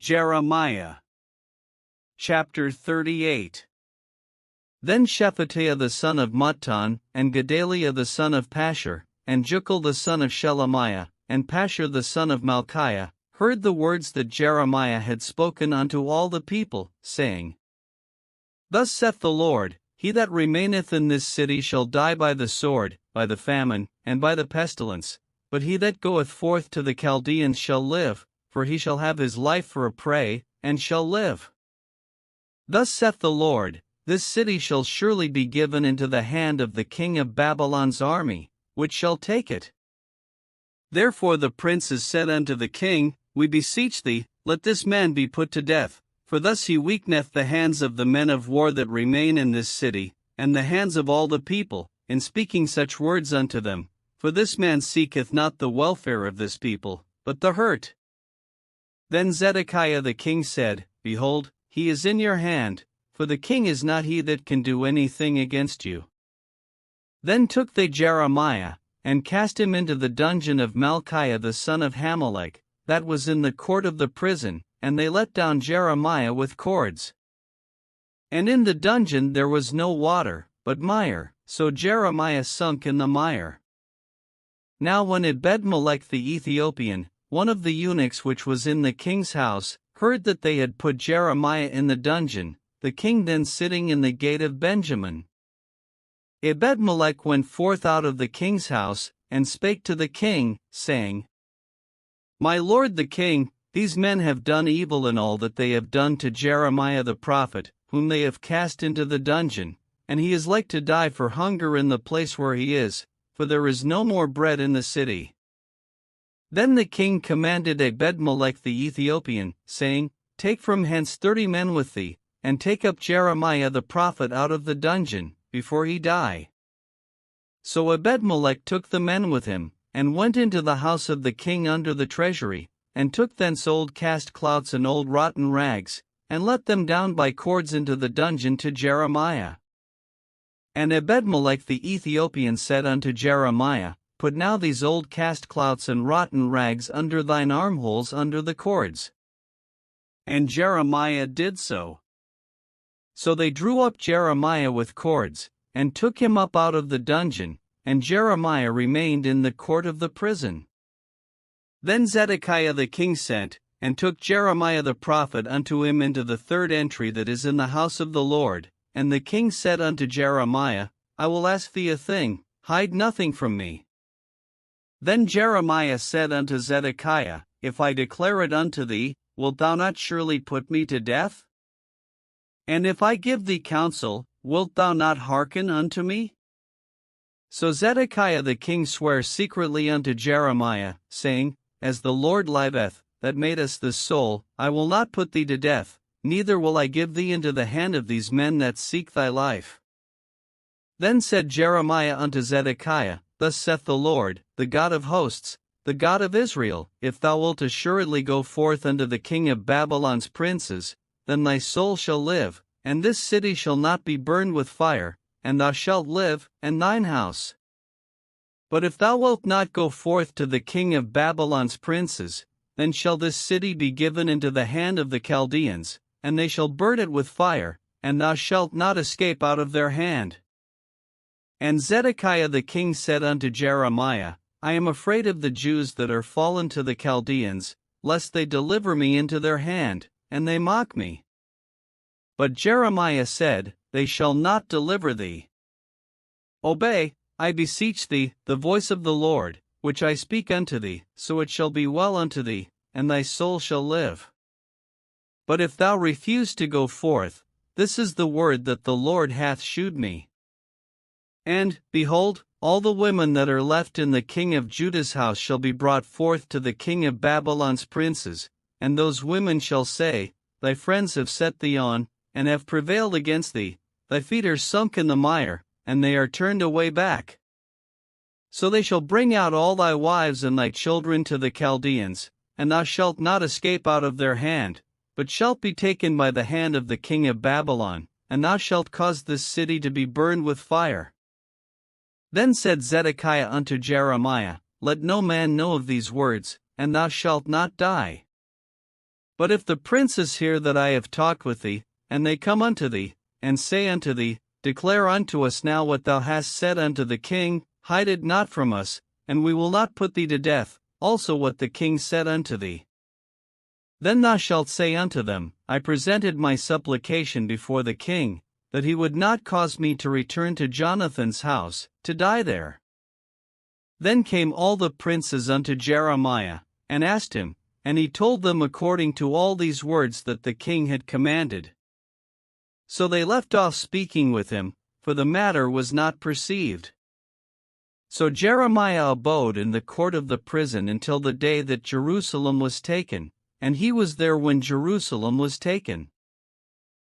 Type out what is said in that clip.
Jeremiah. Chapter 38. Then Shephatiah the son of Mattan, and Gedaliah the son of Pashur, and Jucal the son of Shelemiah, and Pashur the son of Malchiah, heard the words that Jeremiah had spoken unto all the people, saying, Thus saith the Lord, He that remaineth in this city shall die by the sword, by the famine, and by the pestilence, but he that goeth forth to the Chaldeans shall live, for he shall have his life for a prey, and shall live. Thus saith the Lord, This city shall surely be given into the hand of the king of Babylon's army, which shall take it. Therefore the princes said unto the king, We beseech thee, let this man be put to death, for thus he weakeneth the hands of the men of war that remain in this city, and the hands of all the people, in speaking such words unto them, for this man seeketh not the welfare of this people, but the hurt. Then Zedekiah the king said, Behold, he is in your hand, for the king is not he that can do anything against you. Then took they Jeremiah, and cast him into the dungeon of Malchiah the son of Hamelech, that was in the court of the prison, and they let down Jeremiah with cords. And in the dungeon there was no water, but mire, so Jeremiah sunk in the mire. Now when Ebed-melech the Ethiopian, one of the eunuchs which was in the king's house, heard that they had put Jeremiah in the dungeon, the king then sitting in the gate of Benjamin, Ebed-melech went forth out of the king's house, and spake to the king, saying, My lord the king, these men have done evil in all that they have done to Jeremiah the prophet, whom they have cast into the dungeon, and he is like to die for hunger in the place where he is, for there is no more bread in the city. Then the king commanded Ebed-melech the Ethiopian, saying, Take from hence 30 men with thee, and take up Jeremiah the prophet out of the dungeon, before he die. So Ebed-melech took the men with him, and went into the house of the king under the treasury, and took thence old cast clouts and old rotten rags, and let them down by cords into the dungeon to Jeremiah. And Ebed-melech the Ethiopian said unto Jeremiah, Put now these old cast clouts and rotten rags under thine armholes under the cords. And Jeremiah did so. So they drew up Jeremiah with cords, and took him up out of the dungeon, and Jeremiah remained in the court of the prison. Then Zedekiah the king sent, and took Jeremiah the prophet unto him into the third entry that is in the house of the Lord, and the king said unto Jeremiah, I will ask thee a thing, hide nothing from me. Then Jeremiah said unto Zedekiah, If I declare it unto thee, wilt thou not surely put me to death? And if I give thee counsel, wilt thou not hearken unto me? So Zedekiah the king sware secretly unto Jeremiah, saying, As the Lord liveth, that made us this soul, I will not put thee to death, neither will I give thee into the hand of these men that seek thy life. Then said Jeremiah unto Zedekiah, Thus saith the Lord, the God of hosts, the God of Israel, If thou wilt assuredly go forth unto the king of Babylon's princes, then thy soul shall live, and this city shall not be burned with fire, and thou shalt live, and thine house. But if thou wilt not go forth to the king of Babylon's princes, then shall this city be given into the hand of the Chaldeans, and they shall burn it with fire, and thou shalt not escape out of their hand. And Zedekiah the king said unto Jeremiah, I am afraid of the Jews that are fallen to the Chaldeans, lest they deliver me into their hand, and they mock me. But Jeremiah said, They shall not deliver thee. Obey, I beseech thee, the voice of the Lord, which I speak unto thee, so it shall be well unto thee, and thy soul shall live. But if thou refuse to go forth, this is the word that the Lord hath shewed me. And, behold, all the women that are left in the king of Judah's house shall be brought forth to the king of Babylon's princes, and those women shall say, Thy friends have set thee on, and have prevailed against thee, thy feet are sunk in the mire, and they are turned away back. So they shall bring out all thy wives and thy children to the Chaldeans, and thou shalt not escape out of their hand, but shalt be taken by the hand of the king of Babylon, and thou shalt cause this city to be burned with fire. Then said Zedekiah unto Jeremiah, Let no man know of these words, and thou shalt not die. But if the princes hear that I have talked with thee, and they come unto thee, and say unto thee, Declare unto us now what thou hast said unto the king, hide it not from us, and we will not put thee to death, also what the king said unto thee. Then thou shalt say unto them, I presented my supplication before the king, that he would not cause me to return to Jonathan's house, to die there. Then came all the princes unto Jeremiah, and asked him, and he told them according to all these words that the king had commanded. So they left off speaking with him, for the matter was not perceived. So Jeremiah abode in the court of the prison until the day that Jerusalem was taken, and he was there when Jerusalem was taken.